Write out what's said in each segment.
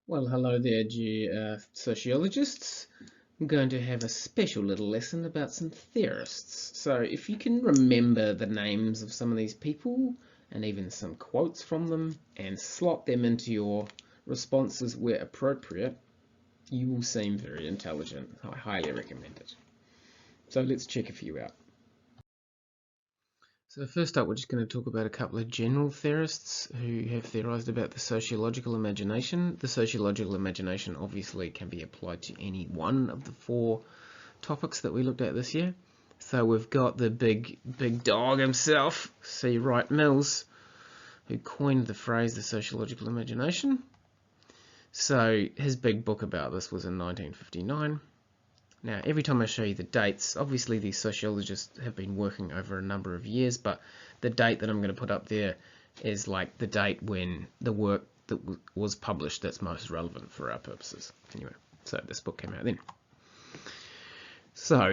Well, hello there, sociologists. I'm going to have a special little lesson about some theorists. So, if you can remember the names of some of these people and even some quotes from them and slot them into your responses where appropriate, you will seem very intelligent. I highly recommend it. So, let's check a few out. So first up, we're just going to talk about a couple of general theorists who have theorized about the sociological imagination. The sociological imagination obviously can be applied to any one of the four topics that we looked at this year. So we've got the big dog himself, C. Wright Mills, who coined the phrase the sociological imagination. So his big book about this was in 1959. Now, every time I show you the dates, obviously these sociologists have been working over a number of years, but the date that I'm going to put up there is like the date when the work that was published that's most relevant for our purposes. Anyway, so this book came out then. So,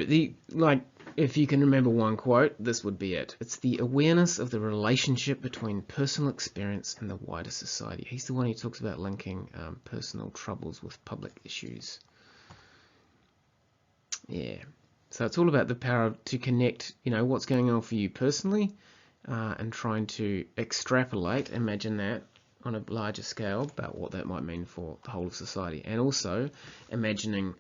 if you can remember one quote, this would be it. It's the awareness of the relationship between personal experience and the wider society. He's the one who talks about linking personal troubles with public issues. Yeah, so it's all about the power to connect, what's going on for you personally, and trying to extrapolate, imagine that on a larger scale about what that might mean for the whole of society, and also imagining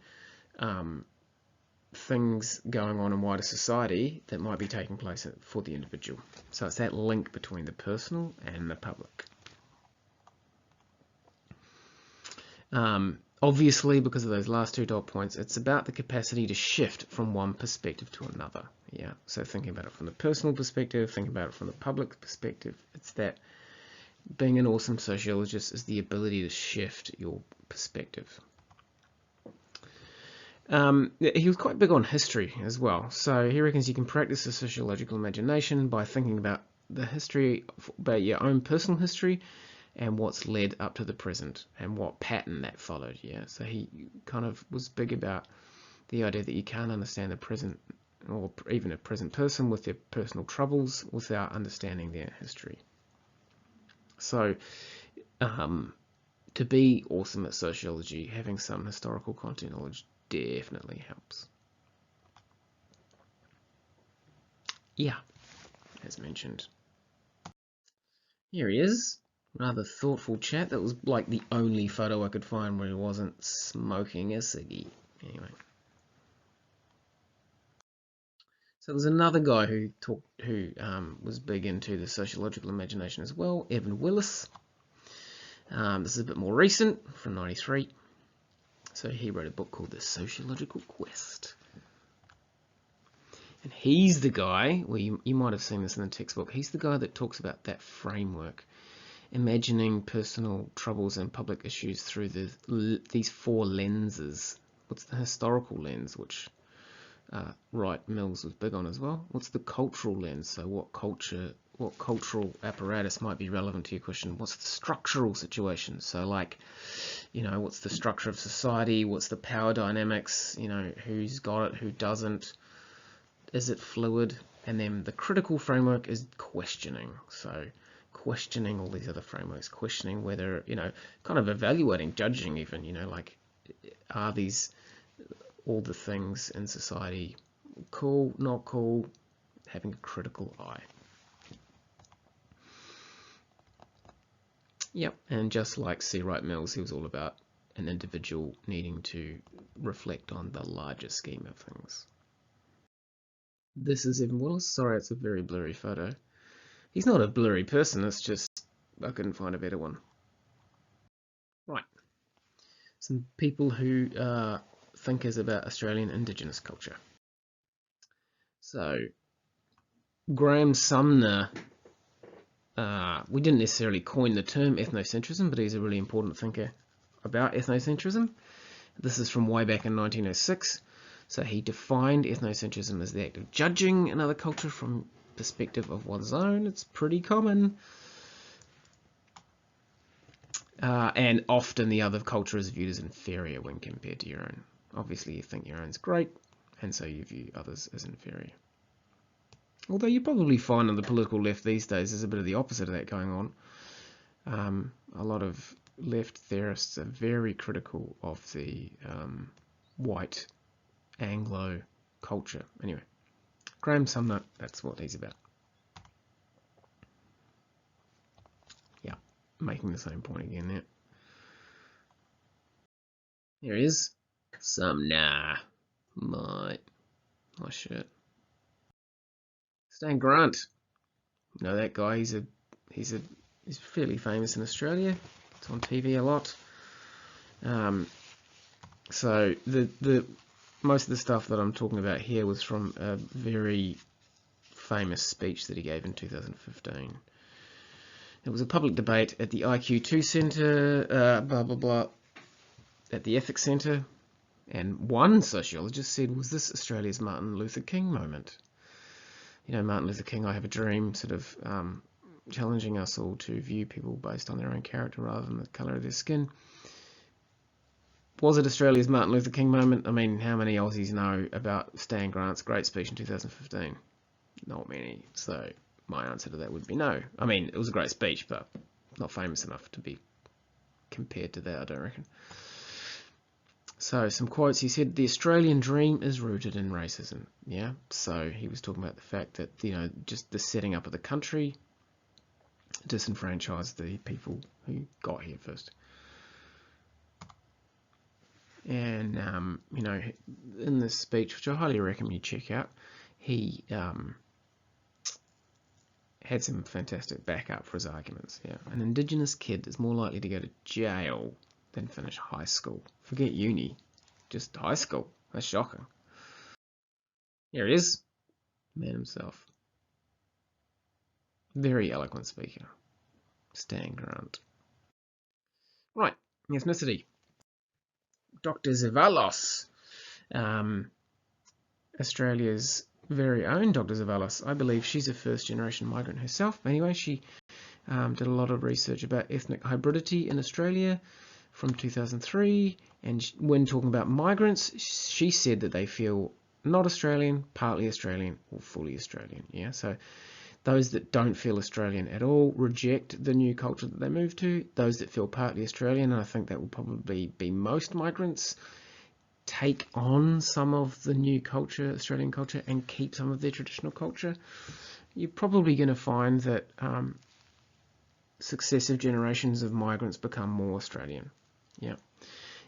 things going on in wider society that might be taking place for the individual. So it's that link between the personal and the public. Obviously, because of those last two dot points, it's about the capacity to shift from one perspective to another. Yeah, so thinking about it from the personal perspective, thinking about it from the public perspective, it's that being an awesome sociologist is the ability to shift your perspective. He was quite big on history as well, so he reckons you can practice the sociological imagination by thinking about the history, about your own personal history, and what's led up to the present and what pattern that followed. Yeah, so he kind of was big about the idea that you can't understand the present or even a present person with their personal troubles without understanding their history. So to be awesome at sociology, having some historical content knowledge definitely helps. Yeah, as mentioned. Here he is. Rather thoughtful chat. That was like the only photo I could find where he wasn't smoking a ciggy. Anyway. So there's another guy who was big into the sociological imagination as well, Evan Willis. This is a bit more recent, from '93. So he wrote a book called The Sociological Quest. And he's the guy, well, you might have seen this in the textbook, he's the guy that talks about that framework, imagining personal troubles and public issues through these four lenses. What's the historical lens, which Wright Mills was big on as well? What's the cultural lens? So what cultural apparatus might be relevant to your question? What's the structural situation? So what's the structure of society? What's the power dynamics? Who's got it, who doesn't? Is it fluid? And then the critical framework is questioning. So questioning all these other frameworks, questioning whether, kind of evaluating, judging even, are these all the things in society cool, not cool, having a critical eye. Yep, and just like C. Wright Mills, he was all about an individual needing to reflect on the larger scheme of things. This is Evan Willis. Sorry, it's a very blurry photo. He's not a blurry person, it's just I couldn't find a better one. Right. Some people who thinkers about Australian Indigenous culture. So, Graham Sumner, we didn't necessarily coin the term ethnocentrism, but he's a really important thinker about ethnocentrism. This is from way back in 1906. So he defined ethnocentrism as the act of judging another culture from perspective of one's own. It's pretty common. And often the other culture is viewed as inferior when compared to your own. Obviously you think your own's great, and so you view others as inferior. Although you probably find on the political left these days there's a bit of the opposite of that going on. A lot of left theorists are very critical of the white Anglo culture. Anyway, Graham Sumner, that's what he's about. Yeah, making the same point again there. There he is. Sumner. My shirt. Stan Grant. You know that guy, he's fairly famous in Australia. It's on TV a lot. So the most of the stuff that I'm talking about here was from a very famous speech that he gave in 2015. It was a public debate at the IQ2 Centre, blah blah blah, at the Ethics Centre, and one sociologist said, "Was this Australia's Martin Luther King moment?" You know, Martin Luther King, I have a dream, sort of challenging us all to view people based on their own character rather than the colour of their skin. Was it Australia's Martin Luther King moment? I mean, how many Aussies know about Stan Grant's great speech in 2015? Not many. So my answer to that would be no. I mean, it was a great speech, but not famous enough to be compared to that, I don't reckon. So some quotes. He said, "The Australian dream is rooted in racism." Yeah. So he was talking about the fact that, you know, just the setting up of the country disenfranchised the people who got here first. And, you know, in this speech, which I highly recommend you check out, he had some fantastic backup for his arguments. Yeah, an Indigenous kid is more likely to go to jail than finish high school. Forget uni, just high school. That's shocking. Here he is, man himself. Very eloquent speaker, Stan Grant. Right, ethnicity. Dr. Zevallos, Australia's very own Dr. Zevallos. I believe she's a first-generation migrant herself. Anyway, she did a lot of research about ethnic hybridity in Australia from 2003, and when talking about migrants, she said that they feel not Australian, partly Australian, or fully Australian. Yeah, so those that don't feel Australian at all reject the new culture that they move to. Those that feel partly Australian, and I think that will probably be most migrants, take on some of the new culture, Australian culture, and keep some of their traditional culture. You're probably going to find that successive generations of migrants become more Australian. Yeah.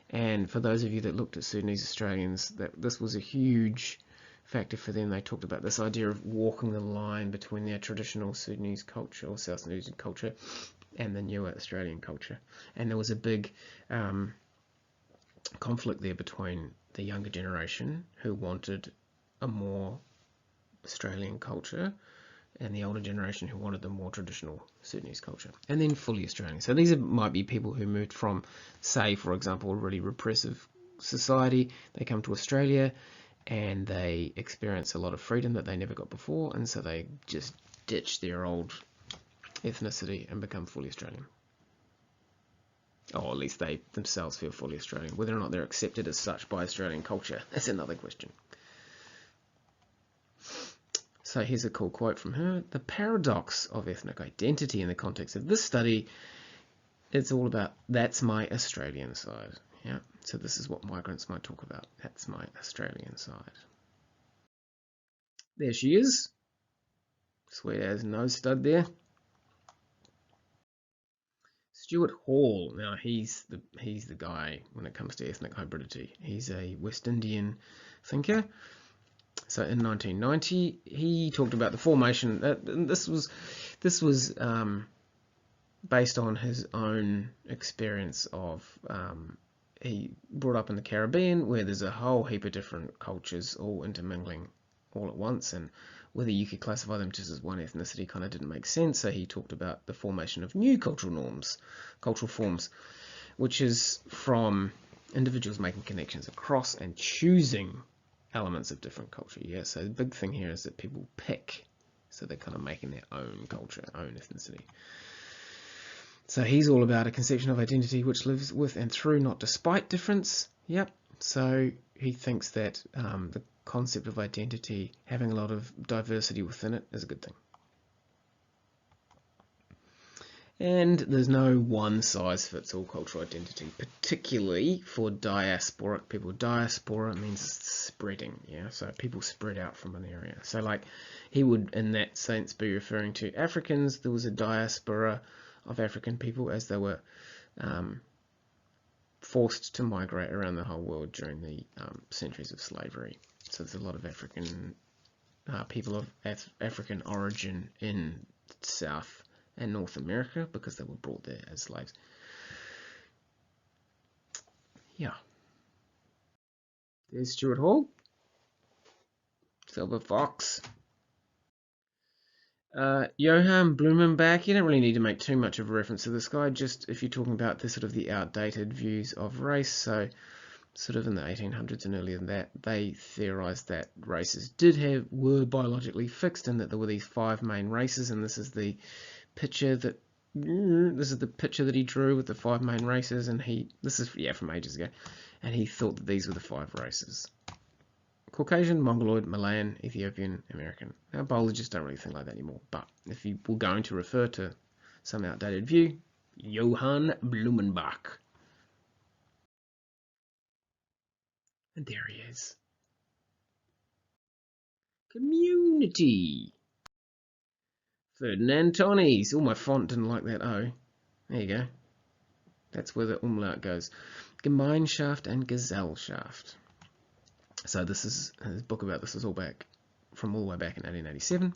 And for those of you that looked at Sudanese Australians, that this was a huge factor for them. They talked about this idea of walking the line between their traditional Sudanese culture or South Sudanese culture and the newer Australian culture. And there was a big conflict there between the younger generation who wanted a more Australian culture and the older generation who wanted the more traditional Sudanese culture, and then fully Australian. So these might be people who moved from, say, for example, a really repressive society. They come to Australia and they experience a lot of freedom that they never got before, and so they just ditch their old ethnicity and become fully Australian. Or at least they themselves feel fully Australian. Whether or not they're accepted as such by Australian culture, that's another question. So here's a cool quote from her. "The paradox of ethnic identity in the context of this study, it's all about, that's my Australian side." Yeah. So this is what migrants might talk about. That's my Australian side. There she is. Sweet as nose stud there. Stuart Hall. Now he's the guy when it comes to ethnic hybridity. He's a West Indian thinker. So in 1990, he talked about the formation. This was based on his own experience of. He brought up in the Caribbean, where there's a whole heap of different cultures all intermingling all at once, and whether you could classify them just as one ethnicity kind of didn't make sense. So he talked about the formation of new cultural norms, cultural forms, which is from individuals making connections across and choosing elements of different culture. Yeah, so the big thing here is that people pick, so they're kind of making their own culture, own ethnicity. So he's all about a conception of identity which lives with and through, not despite difference. Yep. So he thinks that the concept of identity, having a lot of diversity within it, is a good thing. And there's no one-size-fits-all cultural identity, particularly for diasporic people. Diaspora means spreading, yeah? So people spread out from an area. So like he would, in that sense, be referring to Africans. There was a diaspora of African people as they were forced to migrate around the whole world during the centuries of slavery. So there's a lot of African people of African origin in South and North America because they were brought there as slaves. Yeah. There's Stuart Hall. Silver Fox. Johann Blumenbach, you don't really need to make too much of a reference to this guy, just if you're talking about the sort of the outdated views of race. So sort of in the 1800s and earlier than that, they theorized that races were biologically fixed and that there were these 5 main races, and this is the picture that he drew with the 5 main races, and this is from ages ago, and he thought that these were the 5 races: Caucasian, Mongoloid, Malayan, Ethiopian, American. Now biologists don't really think like that anymore, but if you were going to refer to some outdated view, Johann Blumenbach. And there he is. Community. Ferdinand Tonnies. Oh, my font didn't like that O. There you go. That's where the umlaut goes. Gemeinschaft and Gesellschaft. So this is his book about this is all the way back in 1887.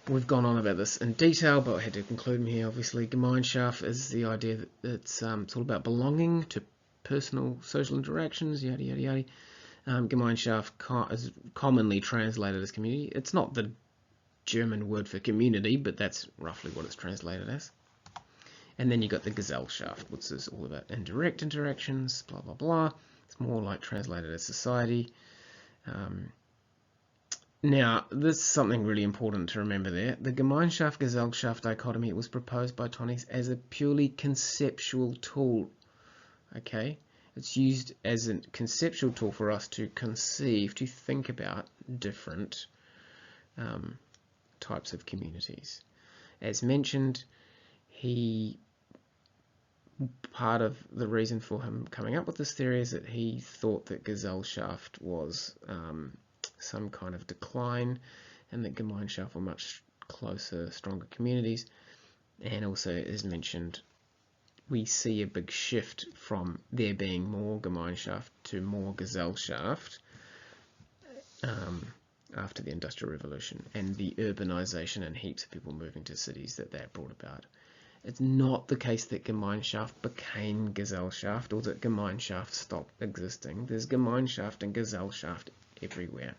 We've gone on about this in detail, but I had to conclude them here. Obviously, Gemeinschaft is the idea that it's all about belonging to personal social interactions, yada yada yada. Gemeinschaft is commonly translated as community. It's not the German word for community, but that's roughly what it's translated as. And then you got the Gesellschaft, which is all about indirect interactions, blah blah blah. It's more like translated as society. Now, this is something really important to remember there. The Gemeinschaft-Gesellschaft dichotomy was proposed by Tonnies as a purely conceptual tool. Okay? It's used as a conceptual tool for us to conceive, to think about different types of communities. As mentioned, part of the reason for him coming up with this theory is that he thought that Gesellschaft was some kind of decline, and that Gemeinschaft were much closer, stronger communities. And also, as mentioned, we see a big shift from there being more Gemeinschaft to more Gesellschaft after the Industrial Revolution and the urbanization and heaps of people moving to cities that brought about. It's not the case that Gemeinschaft became Gesellschaft or that Gemeinschaft stopped existing. There's Gemeinschaft and Gesellschaft everywhere.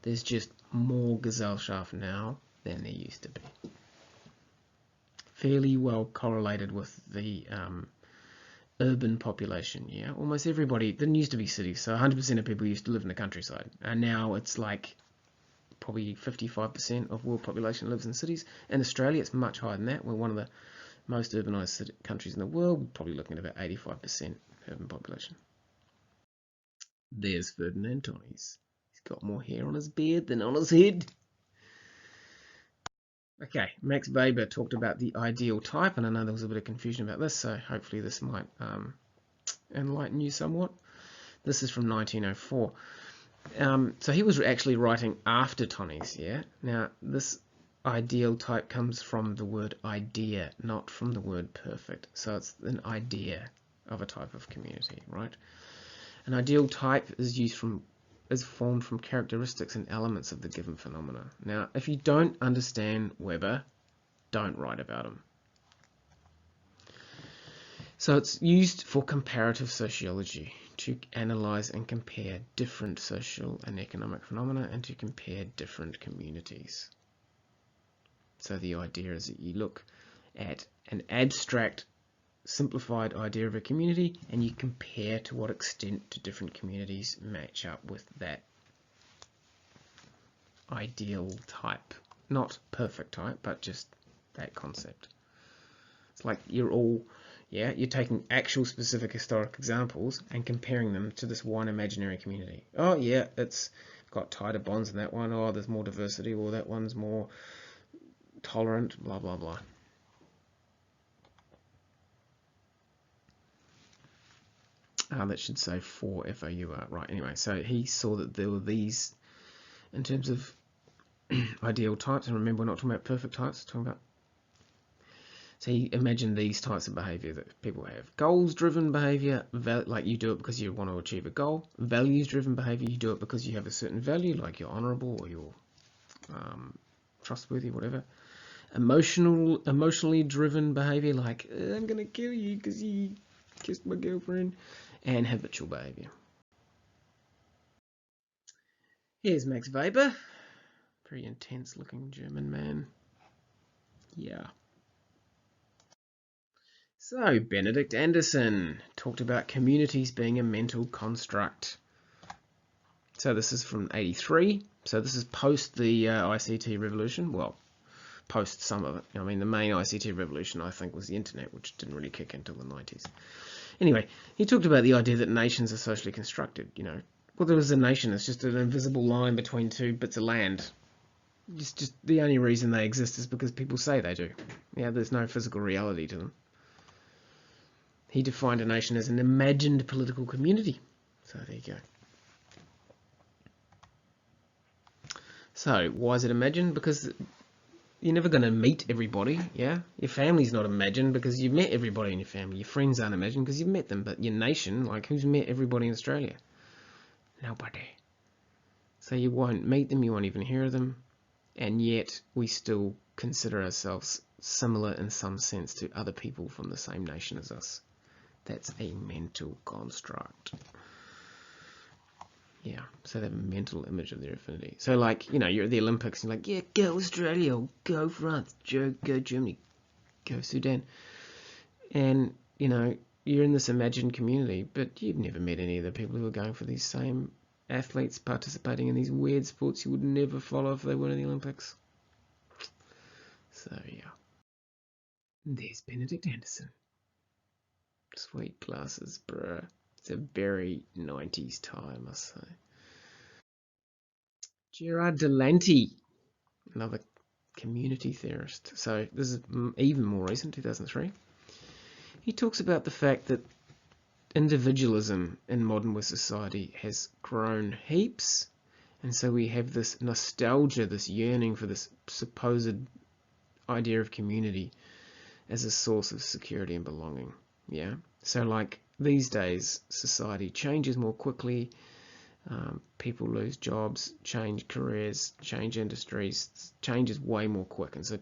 There's just more Gesellschaft now than there used to be. Fairly well correlated with the urban population, yeah? Almost everybody, didn't used to be cities, so 100% of people used to live in the countryside. And now it's like probably 55% of world population lives in cities. In Australia, it's much higher than that. We're one of the most urbanised countries in the world. We're probably looking at about 85% urban population. There's Ferdinand Tonnies. He's got more hair on his beard than on his head. Okay, Max Weber talked about the ideal type, and I know there was a bit of confusion about this, so hopefully this might enlighten you somewhat. This is from 1904. So he was actually writing after Tonnies, yeah? Now, this ideal type comes from the word idea, not from the word perfect. So it's an idea of a type of community, right? An ideal type is formed from characteristics and elements of the given phenomena. Now, if you don't understand Weber, don't write about him. So it's used for comparative sociology, to analyze and compare different social and economic phenomena and to compare different communities. So the idea is that you look at an abstract, simplified idea of a community and you compare to what extent do different communities match up with that ideal type. Not perfect type, but just that concept. It's like you're taking actual specific historic examples and comparing them to this one imaginary community. Oh yeah, it's got tighter bonds than that one. Oh, there's more diversity, or that one's more tolerant, blah blah blah. That should say for F-O-U-R. Right, anyway, so he saw that there were these, in terms of ideal types, and remember we're not talking about perfect types, we're talking about, so he imagined these types of behaviour that people have. Goals-driven behaviour, like you do it because you want to achieve a goal. Values-driven behaviour, you do it because you have a certain value, like you're honourable or you're trustworthy, whatever. Emotionally driven behaviour, like I'm going to kill you because you kissed my girlfriend. And habitual behaviour. Here's Max Weber. Very intense looking German man. Yeah. So, Benedict Anderson talked about communities being a mental construct. So this is from 83. So this is post the ICT revolution. Well, post some of it. I mean, the main ICT revolution, I think, was the internet, which didn't really kick in until the 90s. Anyway, he talked about the idea that nations are socially constructed, Well, there was a nation, it's just an invisible line between two bits of land. Just the only reason they exist is because people say they do. Yeah, there's no physical reality to them. He defined a nation as an imagined political community. So there you go. So, why is it imagined? Because you're never going to meet everybody, yeah? Your family's not imagined because you've met everybody in your family. Your friends aren't imagined because you've met them. But your nation, like who's met everybody in Australia? Nobody. So you won't meet them, you won't even hear them. And yet we still consider ourselves similar in some sense to other people from the same nation as us. That's a mental construct. Yeah, so they have a mental image of their affinity. So, like, you're at the Olympics and you're like, yeah, go Australia, or go France, go Germany, go Sudan. And, you're in this imagined community, but you've never met any of the people who are going for these same athletes participating in these weird sports you would never follow if they weren't in the Olympics. So, yeah. There's Benedict Anderson. Sweet glasses, bruh. It's a very 90s tie, I must say. Gerard Delante, another community theorist. So this is even more recent, 2003. He talks about the fact that individualism in modern West society has grown heaps, and so we have this nostalgia, this yearning for this supposed idea of community as a source of security and belonging. Yeah. So, like, these days, society changes more quickly. People lose jobs, change careers, change industries. Change is way more quick, and so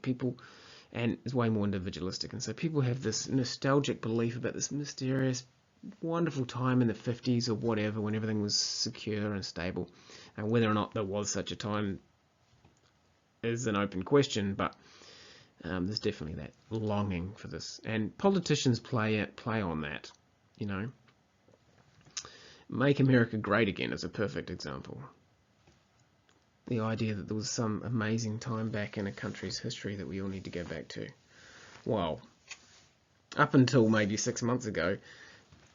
and it's way more individualistic. And so people have this nostalgic belief about this mysterious, wonderful time in the 50s or whatever, when everything was secure and stable. And whether or not there was such a time is an open question, but there's definitely that longing for this, and politicians play on that. Make America Great Again is a perfect example. The idea that there was some amazing time back in a country's history that we all need to go back to. Well, up until maybe 6 months ago,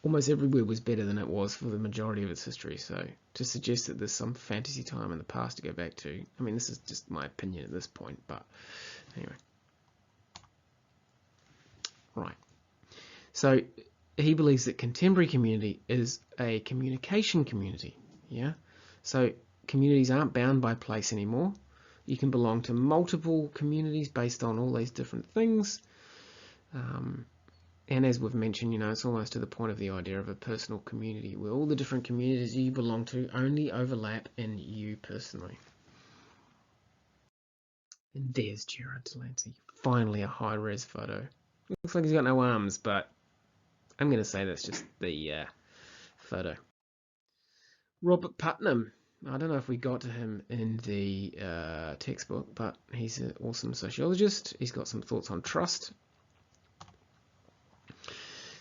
almost everywhere was better than it was for the majority of its history. So to suggest that there's some fantasy time in the past to go back to, I mean, this is just my opinion at this point, but anyway. Right. So he believes that contemporary community is a communication community. Yeah. So communities aren't bound by place anymore. You can belong to multiple communities based on all these different things. And as we've mentioned, it's almost to the point of the idea of a personal community where all the different communities you belong to only overlap in you personally. And there's Gerard Delante. Finally a high-res photo. Looks like he's got no arms, but I'm going to say that's just the photo. Robert Putnam. I don't know if we got to him in the textbook, but he's an awesome sociologist. He's got some thoughts on trust.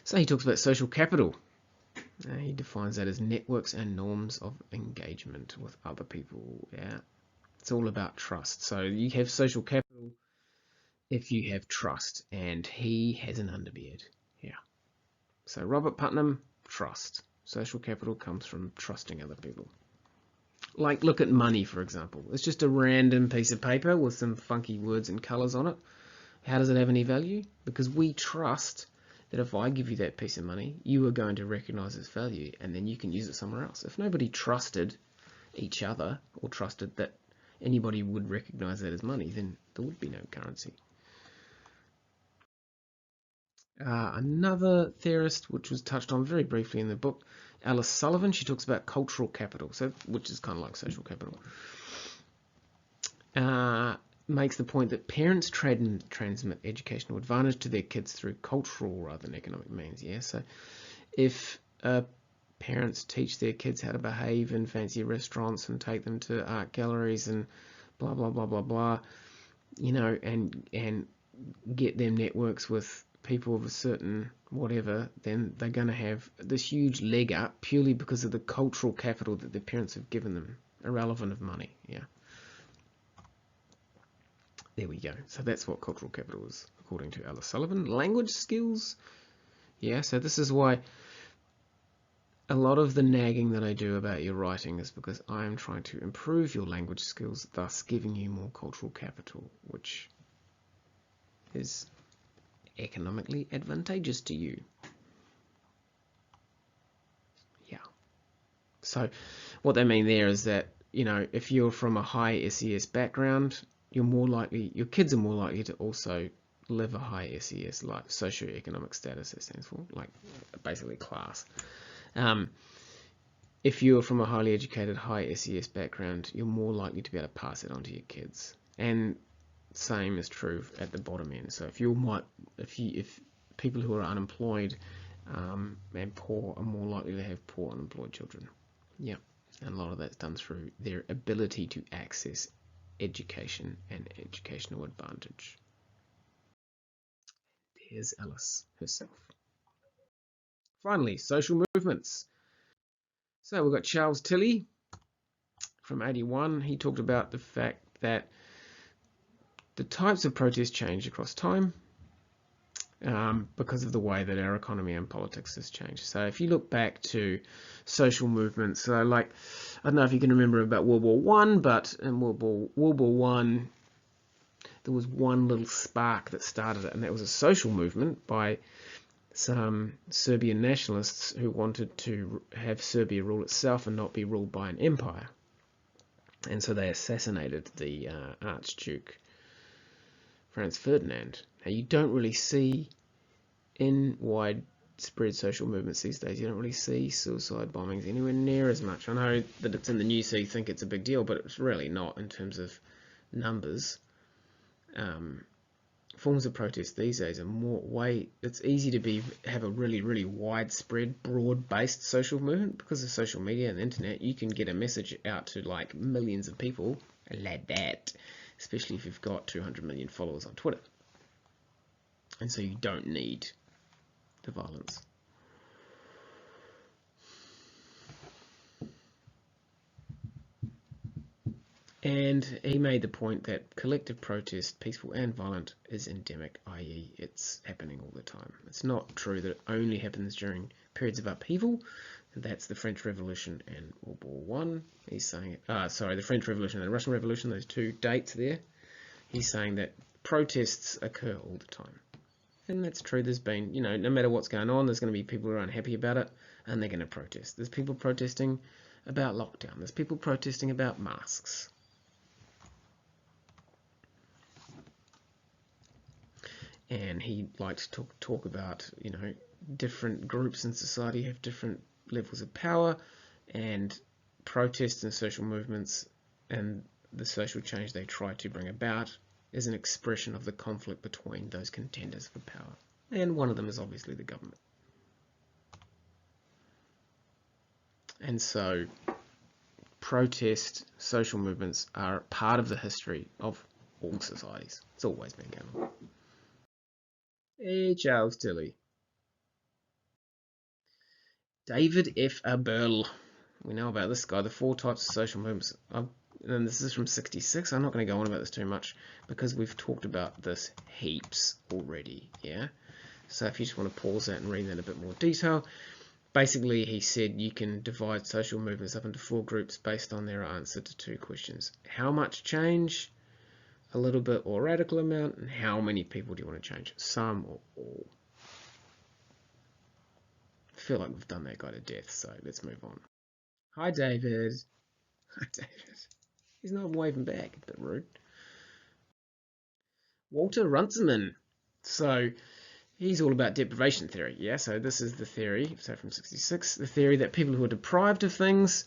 So he talks about social capital. He defines that as networks and norms of engagement with other people. Yeah, it's all about trust. So you have social capital if you have trust, and he has an underbeard. Yeah. So Robert Putnam, trust. Social capital comes from trusting other people. Like, look at money, for example. It's just a random piece of paper with some funky words and colours on it. How does it have any value? Because we trust that if I give you that piece of money, you are going to recognize its value, and then you can use it somewhere else. If nobody trusted each other or trusted that anybody would recognize that as money, then there would be no currency. Another theorist, which was touched on very briefly in the book, Alice Sullivan, she talks about cultural capital, which is kind of like social capital. Makes the point that parents transmit educational advantage to their kids through cultural rather than economic means. Yeah, so if parents teach their kids how to behave in fancy restaurants and take them to art galleries and blah blah blah blah blah, you know, and get them networks with people of a certain whatever, then they're going to have this huge leg up purely because of the cultural capital that their parents have given them, irrelevant of money. Yeah. There we go. So that's what cultural capital is, according to Alice Sullivan. Language skills. Yeah, so this is why a lot of the nagging that I do about your writing is because I am trying to improve your language skills, thus giving you more cultural capital, which is economically advantageous to you. Yeah. So what they mean there is that, you know, if you're from a high SES background, your kids are more likely to also live a high SES, like socioeconomic status, it stands for, like basically class. If you're from a highly educated, high SES background, you're more likely to be able to pass it on to your kids. And same is true at the bottom end. So if people who are unemployed and poor are more likely to have poor unemployed children. Yeah, and a lot of that's done through their ability to access education and educational advantage. Here's Alice herself. Finally, social movements. So we've got Charles Tilley from 81. He talked about the fact that the types of protests change across time because of the way that our economy and politics has changed. So if you look back to social movements, so like, I don't know if you can remember about World War One, but in World War One, there was one little spark that started it, and that was a social movement by some Serbian nationalists who wanted to have Serbia rule itself and not be ruled by an empire. And so they assassinated the Archduke Franz Ferdinand. Now, you don't really see in widespread social movements these days, you don't really see suicide bombings anywhere near as much. I know that it's in the news, so you think it's a big deal, but it's really not in terms of numbers. Forms of protest these days are it's easy to have a really widespread, broad-based social movement because of social media and the internet. You can get a message out to like millions of people like that, especially if you've got 200 million followers on Twitter. And so you don't need the violence. And he made the point that collective protest, peaceful and violent, is endemic, i.e. it's happening all the time. It's not true that it only happens during periods of upheaval. That's the French Revolution and World War One. He's saying, the French Revolution and the Russian Revolution, those two dates there. He's saying that protests occur all the time. And that's true. There's been, no matter what's going on, there's going to be people who are unhappy about it, and they're going to protest. There's people protesting about lockdown. There's people protesting about masks. And he likes to talk about, different groups in society have different levels of power, and protests and social movements and the social change they try to bring about is an expression of the conflict between those contenders for power. And one of them is obviously the government. And so protest, social movements are part of the history of all societies. It's always been going on. Hey, Charles Tilley. David F. Abel. We know about this guy, the 4 types of social movements. And this is from 66. I'm not going to go on about this too much because we've talked about this heaps already, yeah? So if you just want to pause that and read that in a bit more detail. Basically, he said you can divide social movements up into 4 groups based on their answer to 2 questions. How much change? A little bit or radical amount? And how many people do you want to change? Some or all? feel like we've done that guy to death, so let's move on. Hi, David. Hi, David. He's not waving back. A bit rude. Walter Runserman. So he's all about deprivation theory. Yeah, so this is the theory, so from 66, the theory that people who are deprived of things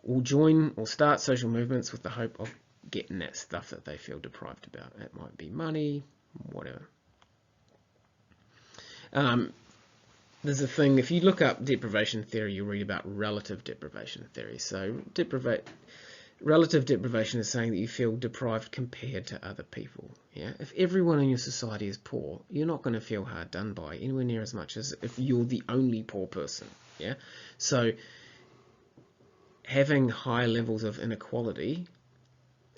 will join or start social movements with the hope of getting that stuff that they feel deprived about. It might be money, whatever. There's a thing, if you look up deprivation theory, you read about relative deprivation theory. So relative deprivation is saying that you feel deprived compared to other people. Yeah, if everyone in your society is poor, you're not going to feel hard done by anywhere near as much as if you're the only poor person. Yeah, so having high levels of inequality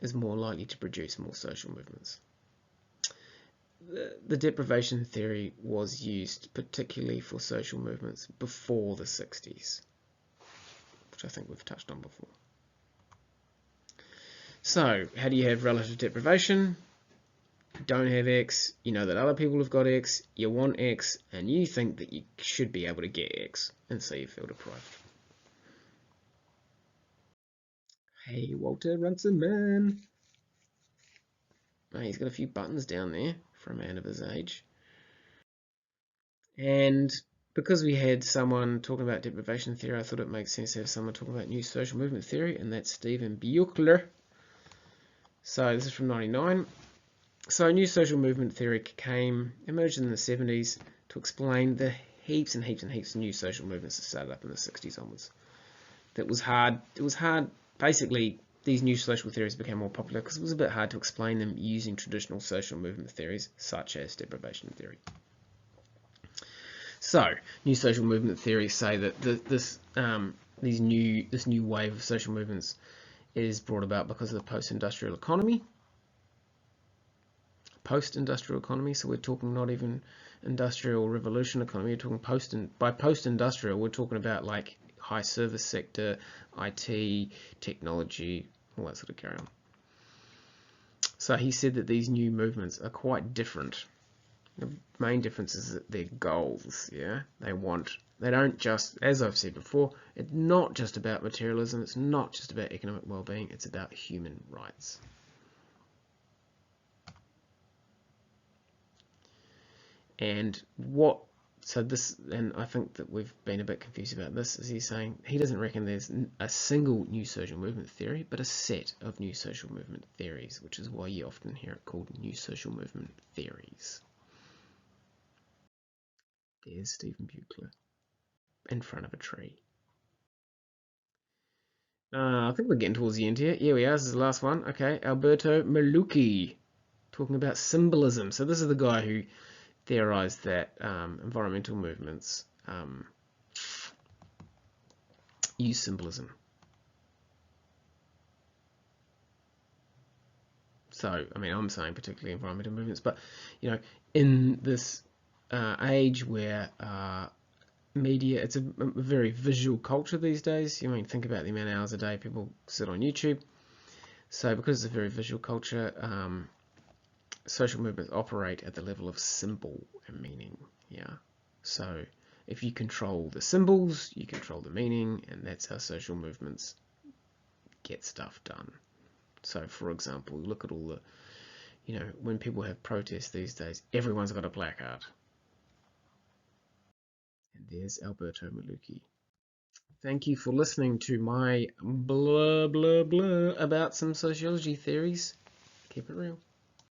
is more likely to produce more social movements. The deprivation theory was used particularly for social movements before the 60s, which I think we've touched on before. So, how do you have relative deprivation? You don't have X, you know that other people have got X, you want X, and you think that you should be able to get X, and so you feel deprived. Hey, Walter Runserman. Oh, he's got a few buttons down there for a man of his age. And because we had someone talking about deprivation theory, I thought it makes sense to have someone talking about new social movement theory, and that's Stephen Buechler. So this is from 99. So new social movement theory emerged in the 70s to explain the heaps and heaps and heaps of new social movements that started up in the 60s onwards. That was hard. It was hard. Basically, these new social theories became more popular because it was a bit hard to explain them using traditional social movement theories such as deprivation theory. So, new social movement theories say that this new wave of social movements is brought about because of the post-industrial economy. Post-industrial economy, so we're talking not even industrial revolution economy. We're talking by post-industrial, we're talking about like high service sector, IT, technology, all that sort of carry on. So he said that these new movements are quite different. The main difference is that their goals, yeah, they don't just, as I've said before, it's not just about materialism, it's not just about economic well-being, it's about human rights. And I think that we've been a bit confused about this, is he's saying he doesn't reckon there's a single new social movement theory, but a set of new social movement theories, which is why you often hear it called new social movement theories. There's Stephen Buechler in front of a tree. I think we're getting towards the end here. Yeah, we are. This is the last one. Okay, Alberto Maluki, talking about symbolism. So this is the guy who theorized that environmental movements use symbolism. So, I mean, I'm saying particularly environmental movements, but, you know, in this age where media, it's a very visual culture these days. You mean, think about the amount of hours a day people sit on YouTube. So because it's a very visual culture, social movements operate at the level of symbol and meaning. Yeah. So if you control the symbols, you control the meaning, and that's how social movements get stuff done. So, for example, look at all the, you know, when people have protests these days, everyone's got a placard. And there's Alberto Maluki. Thank you for listening to my blah, blah, blah about some sociology theories. Keep it real.